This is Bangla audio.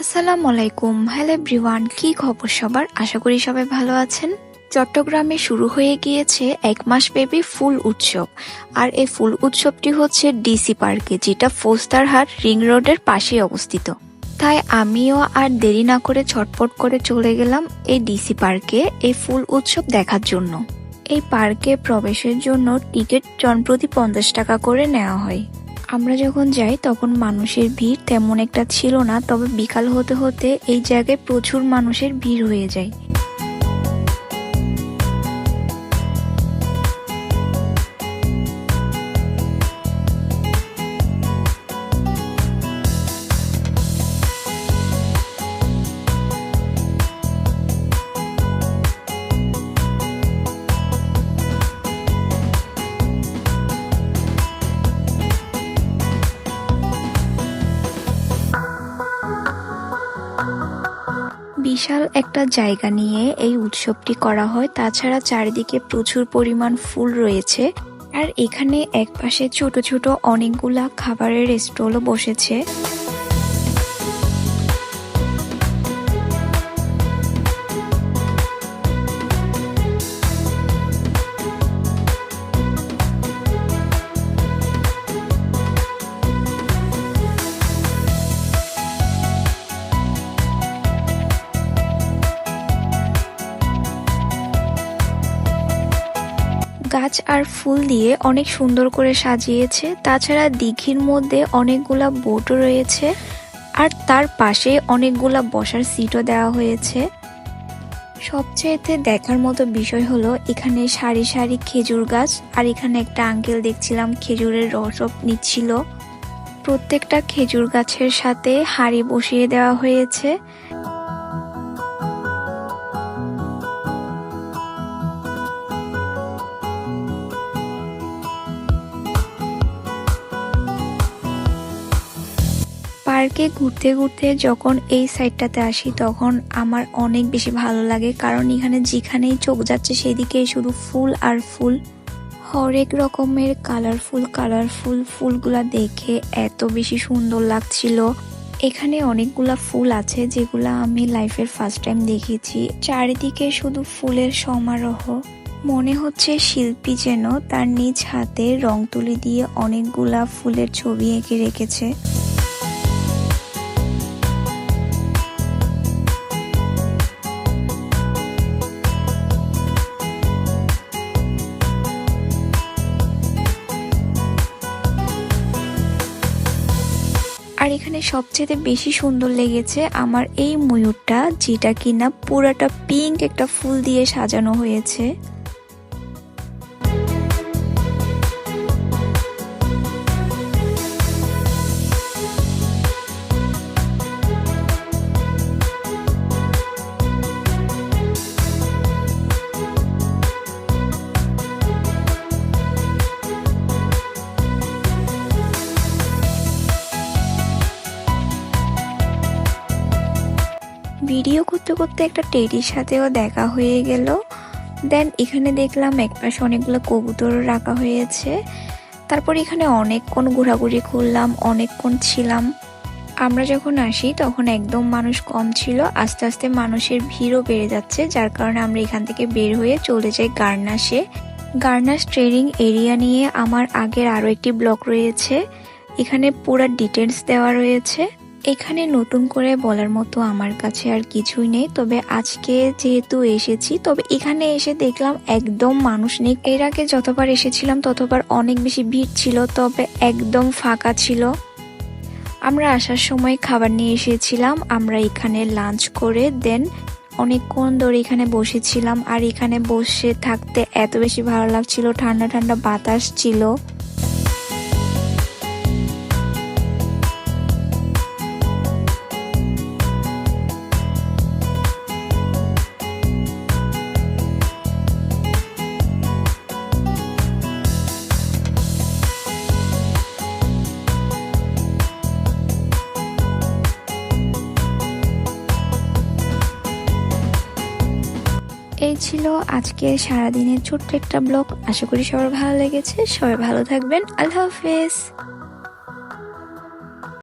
আসসালামু আলাইকুম। হ্যালো এভরিওয়ান, কি খবর সবার? আশা করি সবাই ভালো আছেন। চট্টগ্রামে শুরু হয়ে গিয়েছে 1 মাস ব্যাপী ফুল উৎসব। আর এই ফুল উৎসবটি হচ্ছে ডিসি পার্কে, যেটা ফোস্টারহাট রিং রোডের পাশেই অবস্থিত। তাই আমিও আর দেরি না করে ছটপট করে চলে গেলাম এই ডিসি পার্কে এই ফুল উৎসব দেখার জন্য। এই পার্কে প্রবেশের জন্য টিকিট জনপ্রতি 50 টাকা করে নেওয়া হয়। আমরা যখন যাই তখন মানুষের ভিড় তেমন একটা ছিল না, তবে বিকাল হতে হতে এই জায়গায় প্রচুর মানুষের ভিড় হয়ে যায়। বিশাল একটা জায়গা নিয়ে এই উৎসবটি করা হয়। তাছাড়া চারিদিকে প্রচুর পরিমাণ ফুল রয়েছে। আর এখানে একপাশে ছোট ছোট অনেকগুলা খাবারের স্টলও বসেছে। গাছ আর ফুল দিয়ে অনেক সুন্দর করে সাজিয়েছে। তাছাড়া দিঘির মধ্যে অনেকগুলা বোটও রয়েছে, আর তার পাশে অনেকগুলা বসার সিটও দেওয়া হয়েছে। সবচেয়েতে দেখার মতো বিষয় হলো এখানে সারি সারি খেজুর গাছ, আর এখানে একটা আঙ্কেল দেখছিলাম খেজুরের রসও নিচ্ছিল। প্রত্যেকটা খেজুর গাছের সাথে হাঁড়ি বসিয়ে দেওয়া হয়েছে। পার্কে ঘুরতে ঘুরতে যখন এই সাইডটাতে আসি তখন আমার অনেক বেশি ভালো লাগে, কারণ এখানে যেখানেই চোখ যাচ্ছে সেদিকে শুধু ফুল আর ফুল। হরেক রকমের কালারফুল ফুলগুলা দেখে এত বেশি সুন্দর লাগছিল। এখানে অনেকগুলা ফুল আছে যেগুলা আমি লাইফের ফার্স্ট টাইম দেখেছি। চারিদিকে শুধু ফুলের সমারোহ। মনে হচ্ছে শিল্পী যেন তার নিজ হাতে রং তুলি দিয়ে অনেকগুলা ফুলের ছবি এঁকে রেখেছে। আর এখানে সবচেয়ে বেশি সুন্দর লেগেছে আমার এই ময়ূরটা, যেটা কিনা পুরাটা পিঙ্ক একটা ফুল দিয়ে সাজানো হয়েছে। ভিডিও করতে করতে একটা টেডির সাথেও দেখা হয়ে গেল। দেন এখানে দেখলাম একপাশে অনেকগুলো কবুতর রাখা হয়েছে। তারপর এখানে অনেকক্ষণ ঘোরাঘুরি করলাম, অনেকক্ষণ ছিলাম। আমরা যখন আসি তখন একদম মানুষ কম ছিল, আস্তে আস্তে মানুষের ভিড়ও বেড়ে যাচ্ছে, যার কারণে আমরা এখান থেকে বের হয়ে চলে যাই গার্নাসে। গার্নাস ট্রেনিং এরিয়া নিয়ে আমার আগের আরো একটি ব্লগ রয়েছে, এখানে পুরো ডিটেলস দেওয়া রয়েছে। এখানে নতুন করে বলার মতো আমার কাছে আর কিছুই নেই, তবে আজকে যেহেতু এসেছি, তবে এখানে এসে দেখলাম একদম মানুষ নেই। এর আগে যতবার এসেছিলাম ততবার অনেক বেশি ভিড় ছিল, তবে একদম ফাঁকা ছিল। আমরা আসার সময় খাবার নিয়ে এসেছিলাম, আমরা এখানে লাঞ্চ করে দেন অনেকক্ষণ ধরে এখানে বসেছিলাম। আর এখানে বসে থাকতে এত বেশি ভালো লাগছিল, ঠান্ডা ঠান্ডা বাতাস ছিল। এই ছিল আজকে সারাদিনের ছোট্ট একটা ব্লগ। আশা করি সবার ভালো লেগেছে। সবাই ভালো থাকবেন। আল্লাহ হাফেজ।